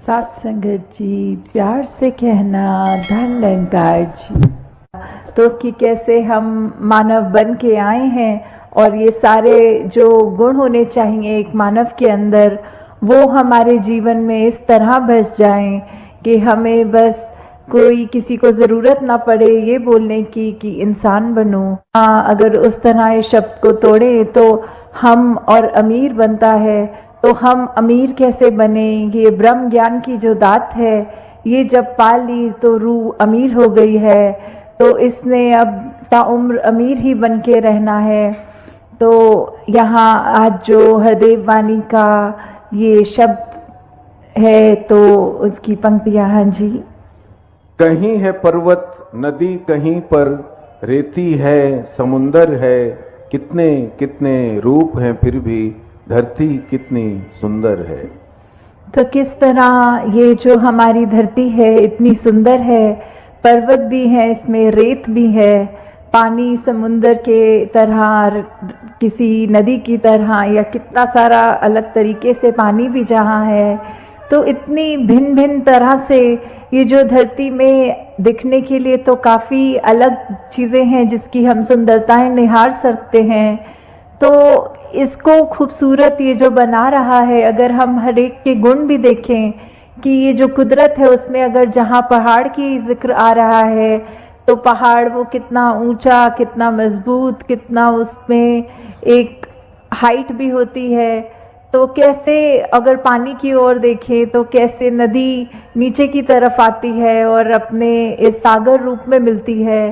सात संगत जी, प्यार से कहना धन निरंकार जी। तो उसकी कैसे हम मानव बन के आए हैं और ये सारे जो गुण होने चाहिए एक मानव के अंदर, वो हमारे जीवन में इस तरह बस जाएं कि हमें बस कोई किसी को ज़रूरत ना पड़े ये बोलने की कि इंसान बनो। अगर उस तरह इस शब्द को तोड़े तो हम और अमीर बनता है, तो हम अमीर कैसे बने? ये ब्रह्म ज्ञान की जो दात है, ये जब पा ली तो रूह अमीर हो गई है, तो इसने अब ताउम्र अमीर ही बन के रहना है। तो यहाँ आज जो हरदेव वाणी का ये शब्द है, तो उसकी पंक्तियाँ। हाँ जी। कहीं है पर्वत नदी, कहीं पर रेती है, समुंदर है, कितने कितने रूप हैं, फिर भी धरती कितनी सुंदर है। तो किस तरह ये जो हमारी धरती है इतनी सुंदर है, पर्वत भी है, इसमें रेत भी है, पानी समुंदर के तरह, किसी नदी की तरह, या कितना सारा अलग तरीके से पानी भी जहाँ है, तो इतनी भिन्न भिन्न तरह से ये जो धरती में दिखने के लिए तो काफ़ी अलग चीज़ें हैं जिसकी हम सुंदरताएं निहार सकते हैं। तो इसको खूबसूरत ये जो बना रहा है, अगर हम हर एक के गुण भी देखें कि ये जो कुदरत है उसमें अगर जहाँ पहाड़ की जिक्र आ रहा है, तो पहाड़ वो कितना ऊंचा, कितना मजबूत, कितना उसमें एक हाइट भी होती है। तो कैसे अगर पानी की ओर देखें तो कैसे नदी नीचे की तरफ आती है और अपने इस सागर रूप में मिलती है,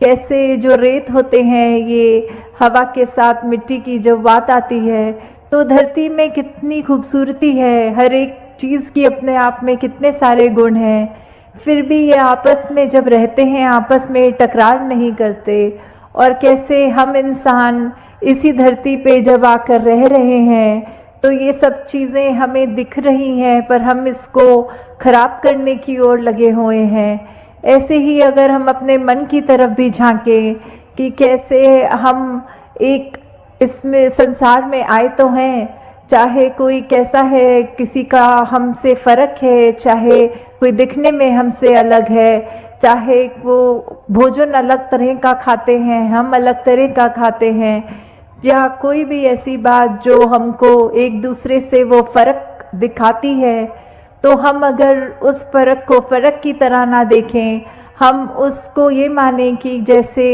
कैसे जो रेत होते हैं ये हवा के साथ मिट्टी की जब बात आती है, तो धरती में कितनी खूबसूरती है, हर एक चीज़ की अपने आप में कितने सारे गुण हैं। फिर भी ये आपस में जब रहते हैं आपस में टकरार नहीं करते, और कैसे हम इंसान इसी धरती पे जब आकर रह रहे हैं तो ये सब चीज़ें हमें दिख रही हैं पर हम इसको खराब करने की ओर लगे हुए हैं। ऐसे ही अगर हम अपने मन की तरफ भी झांकें कि कैसे हम एक इसमें संसार में आए तो हैं, चाहे कोई कैसा है, किसी का हमसे फ़र्क है, चाहे कोई दिखने में हमसे अलग है, चाहे वो भोजन अलग तरह का खाते हैं, हम अलग तरह का खाते हैं, या कोई भी ऐसी बात जो हमको एक दूसरे से वो फ़र्क दिखाती है, तो हम अगर उस फ़र्क को फ़र्क की तरह ना देखें, हम उसको ये माने कि जैसे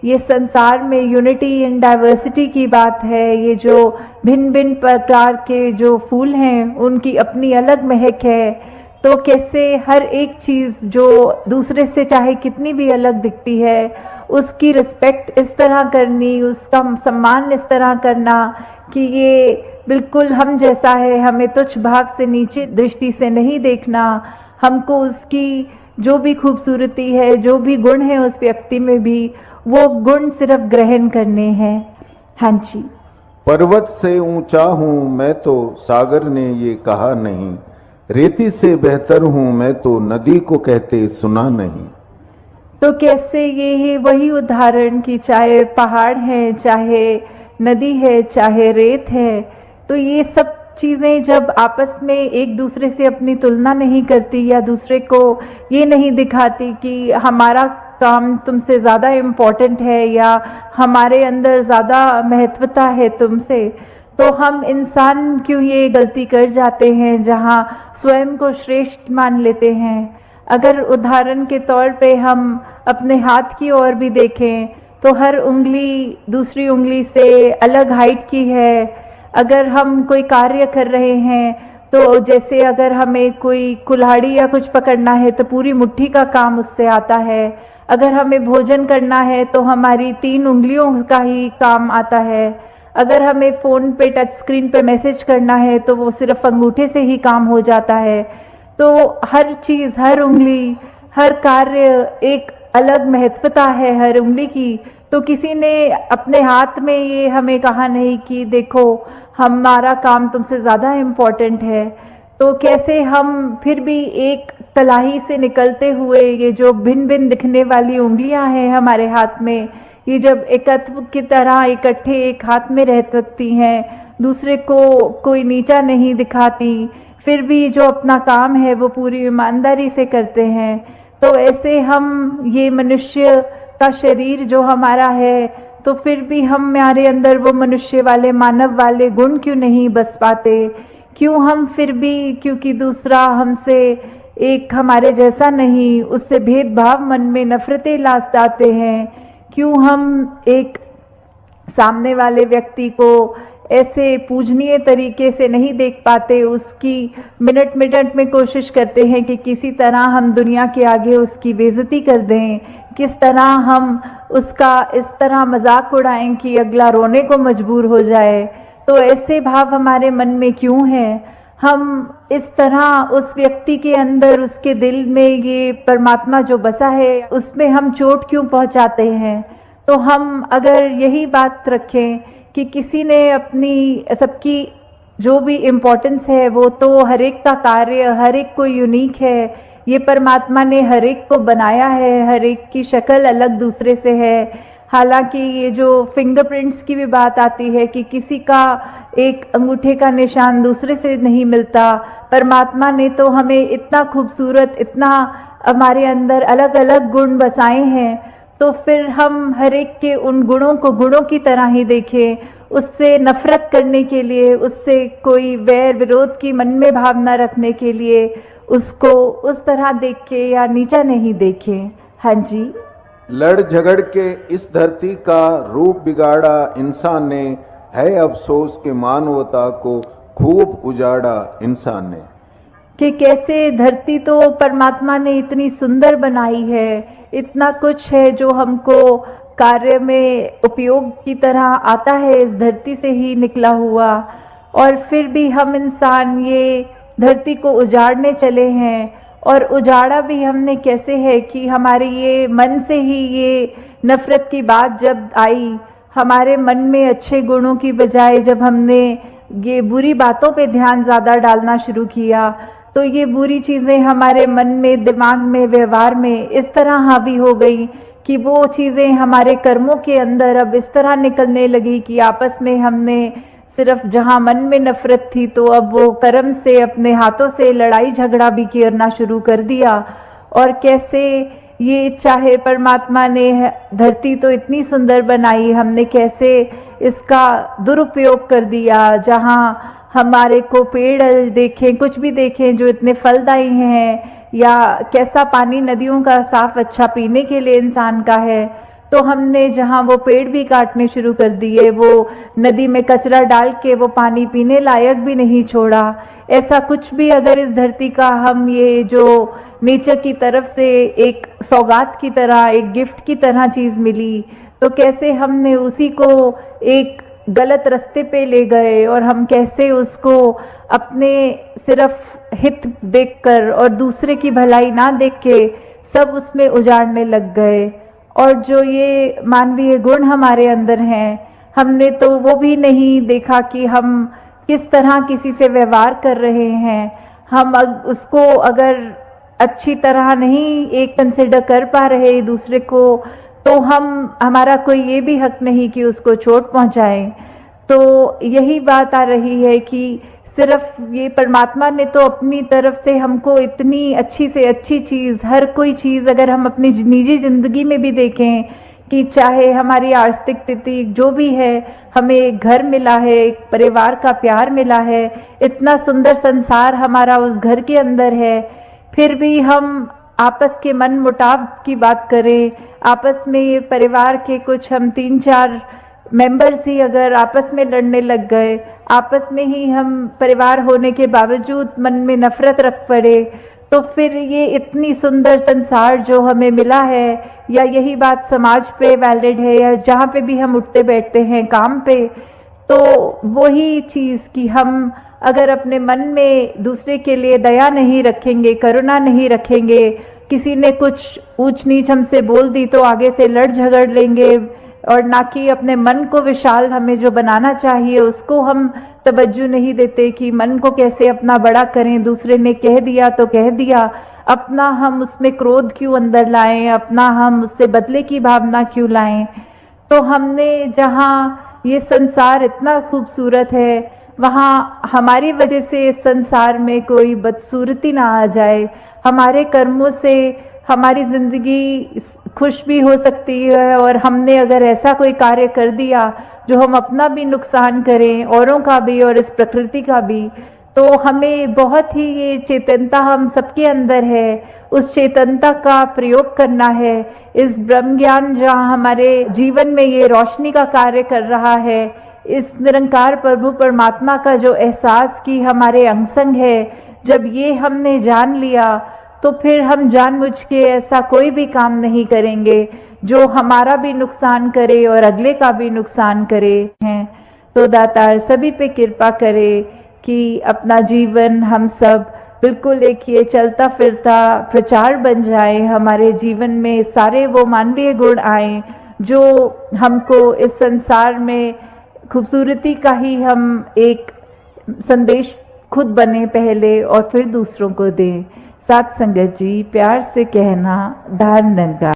ये संसार में यूनिटी इन डाइवर्सिटी की बात है, ये जो भिन्न भिन्न प्रकार के जो फूल हैं उनकी अपनी अलग महक है, तो कैसे हर एक चीज़ जो दूसरे से चाहे कितनी भी अलग दिखती है उसकी रिस्पेक्ट इस तरह करनी, उसका सम्मान इस तरह करना कि ये बिल्कुल हम जैसा है, हमें तुच्छ भाव से नीचे दृष्टि से नहीं देखना, हमको उसकी जो भी खूबसूरती है, जो भी गुण है उस व्यक्ति में भी, वो गुण सिर्फ ग्रहण करने हैं। हाँ जी। पर्वत से ऊंचा हूं मैं तो सागर ने ये कहा नहीं, रेती से बेहतर हूं मैं तो नदी को कहते सुना नहीं। तो कैसे ये है वही उदाहरण कि चाहे पहाड़ है, चाहे नदी है, चाहे रेत है, तो ये सब चीज़ें जब आपस में एक दूसरे से अपनी तुलना नहीं करती या दूसरे को ये नहीं दिखाती कि हमारा काम तुमसे ज़्यादा इम्पोर्टेंट है या हमारे अंदर ज़्यादा महत्वता है तुमसे, तो हम इंसान क्यों ये गलती कर जाते हैं जहाँ स्वयं को श्रेष्ठ मान लेते हैं। अगर उदाहरण के तौर पे हम अपने हाथ की ओर भी देखें तो हर उंगली दूसरी उंगली से अलग हाइट की है। अगर हम कोई कार्य कर रहे हैं तो जैसे अगर हमें कोई कुल्हाड़ी या कुछ पकड़ना है तो पूरी मुट्ठी का काम उससे आता है, अगर हमें भोजन करना है तो हमारी 3 उंगलियों का ही काम आता है, अगर हमें फ़ोन पे टच स्क्रीन पे मैसेज करना है तो वो सिर्फ अंगूठे से ही काम हो जाता है। तो हर चीज़, हर उंगली, हर कार्य एक अलग महत्वता है हर उंगली की। तो किसी ने अपने हाथ में ये हमें कहा नहीं कि देखो हमारा काम तुमसे ज़्यादा इम्पोर्टेंट है। तो कैसे हम फिर भी एक तलाही से निकलते हुए ये जो भिन्न भिन्न दिखने वाली उंगलियां हैं हमारे हाथ में, ये जब एकत्व की तरह इकट्ठे एक हाथ में रह सकती हैं, दूसरे को कोई नीचा नहीं दिखाती, फिर भी जो अपना काम है वो पूरी ईमानदारी से करते हैं। तो ऐसे हम ये मनुष्य का शरीर जो हमारा है, तो फिर भी हमारे अंदर वो मनुष्य वाले, मानव वाले गुण क्यों नहीं बस पाते? क्यों हम फिर भी, क्योंकि दूसरा हमसे एक हमारे जैसा नहीं, उससे भेदभाव मन में नफरतें लाते हैं? क्यों हम एक सामने वाले व्यक्ति को ऐसे पूजनीय तरीके से नहीं देख पाते? उसकी मिनट मिनट में कोशिश करते हैं कि किसी तरह हम दुनिया के आगे उसकी बेइज्जती कर दें, किस तरह हम उसका इस तरह मजाक उड़ाएं कि अगला रोने को मजबूर हो जाए। तो ऐसे भाव हमारे मन में क्यों हैं? हम इस तरह उस व्यक्ति के अंदर, उसके दिल में ये परमात्मा जो बसा है, उसमें हम चोट क्यों पहुंचाते हैं? तो हम अगर यही बात रखें कि किसी ने अपनी, सबकी जो भी इम्पोर्टेंस है वो तो हर एक का कार्य, हर एक को यूनिक है। ये परमात्मा ने हर एक को बनाया है, हर एक की शक्ल अलग दूसरे से है। हालांकि ये जो फिंगरप्रिंट्स की भी बात आती है कि किसी का एक अंगूठे का निशान दूसरे से नहीं मिलता, परमात्मा ने तो हमें इतना खूबसूरत, इतना हमारे अंदर अलग अलग गुण बसाए हैं। तो फिर हम हर एक के उन गुणों को गुणों की तरह ही देखें, उससे नफरत करने के लिए, उससे कोई वैर विरोध की मन में भावना रखने के लिए उसको उस तरह देख के या नीचा नहीं देखें। हाँ जी। लड़ झगड़ के इस धरती का रूप बिगाड़ा इंसान ने, है अफसोस के मानवता को खूब उजाड़ा इंसान ने। कि कैसे धरती तो परमात्मा ने इतनी सुंदर बनाई है, इतना कुछ है जो हमको कार्य में उपयोग की तरह आता है, इस धरती से ही निकला हुआ, और फिर भी हम इंसान ये धरती को उजाड़ने चले हैं। और उजाड़ा भी हमने कैसे है कि हमारे ये मन से ही ये नफरत की बात जब आई, हमारे मन में अच्छे गुणों की बजाय जब हमने ये बुरी बातों पे ध्यान ज़्यादा डालना शुरू किया, तो ये बुरी चीज़ें हमारे मन में, दिमाग में, व्यवहार में इस तरह हावी हो गई कि वो चीज़ें हमारे कर्मों के अंदर अब इस तरह निकलने लगी कि आपस में हमने सिर्फ जहाँ मन में नफरत थी तो अब वो कर्म से, अपने हाथों से लड़ाई झगड़ा भी करना शुरू कर दिया। और कैसे ये, चाहे परमात्मा ने धरती तो इतनी सुंदर बनाई, हमने कैसे इसका दुरुपयोग कर दिया। जहाँ हमारे को पेड़ देखें, कुछ भी देखें जो इतने फलदायी हैं, या कैसा पानी नदियों का साफ अच्छा पीने के लिए इंसान का है, तो हमने जहाँ वो पेड़ भी काटने शुरू कर दिए, वो नदी में कचरा डाल के वो पानी पीने लायक भी नहीं छोड़ा। ऐसा कुछ भी अगर इस धरती का हम, ये जो नेचर की तरफ से एक सौगात की तरह, एक गिफ्ट की तरह चीज़ मिली, तो कैसे हमने उसी को एक गलत रास्ते पे ले गए, और हम कैसे उसको अपने सिर्फ हित देखकर और दूसरे की भलाई ना देख के सब उसमें उजाड़ने लग गए। और जो ये मानवीय गुण हमारे अंदर हैं, हमने तो वो भी नहीं देखा कि हम किस तरह किसी से व्यवहार कर रहे हैं। हम उसको अगर अच्छी तरह नहीं एक कंसिडर कर पा रहे दूसरे को, तो हमारा कोई ये भी हक नहीं कि उसको चोट पहुंचाएं। तो यही बात आ रही है कि सिर्फ ये परमात्मा ने तो अपनी तरफ से हमको इतनी अच्छी से अच्छी चीज़, हर कोई चीज़ अगर हम अपनी निजी ज़िंदगी में भी देखें कि चाहे हमारी आर्थिक स्थिति जो भी है, हमें एक घर मिला है, एक परिवार का प्यार मिला है, इतना सुंदर संसार हमारा उस घर के अंदर है, फिर भी हम आपस के मन मुटाव की बात करें, आपस में ये परिवार के कुछ हम 3-4 मेंबर्स ही अगर आपस में लड़ने लग गए, आपस में ही हम परिवार होने के बावजूद मन में नफरत रख पड़े, तो फिर ये इतनी सुंदर संसार जो हमें मिला है, या यही बात समाज पे वैलिड है, या जहाँ पे भी हम उठते बैठते हैं काम पे, तो वही चीज़ कि हम अगर अपने मन में दूसरे के लिए दया नहीं रखेंगे, करुणा नहीं रखेंगे, किसी ने कुछ ऊंच नीच हमसे बोल दी तो आगे से लड़ झगड़ लेंगे, और ना कि अपने मन को विशाल हमें जो बनाना चाहिए उसको हम तवज्जो नहीं देते कि मन को कैसे अपना बड़ा करें। दूसरे ने कह दिया तो कह दिया, अपना हम उसमें क्रोध क्यों अंदर लाएं, अपना हम उससे बदले की भावना क्यों लाएं। तो हमने जहाँ ये संसार इतना खूबसूरत है, वहाँ हमारी वजह से इस संसार में कोई बदसूरती ना आ जाए। हमारे कर्मों से हमारी जिंदगी खुश भी हो सकती है, और हमने अगर ऐसा कोई कार्य कर दिया जो हम अपना भी नुकसान करें, औरों का भी और इस प्रकृति का भी, तो हमें बहुत ही ये चेतनता हम सबके अंदर है, उस चेतनता का प्रयोग करना है। इस ब्रह्म ज्ञान जहाँ हमारे जीवन में ये रोशनी का कार्य कर रहा है, इस निरंकार प्रभु परमात्मा का जो एहसास की हमारे अंग संग है, जब ये हमने जान लिया तो फिर हम जानबूझ के ऐसा कोई भी काम नहीं करेंगे जो हमारा भी नुकसान करे और अगले का भी नुकसान करे हैं। तो दातार सभी पे कृपा करे कि अपना जीवन हम सब बिल्कुल एक ये चलता फिरता प्रचार बन जाए, हमारे जीवन में सारे वो मानवीय गुण आए जो हमको इस संसार में खूबसूरती का ही हम एक संदेश खुद बने पहले और फिर दूसरों को दें। साथ संगत जी प्यार से कहना, धाम नंगा।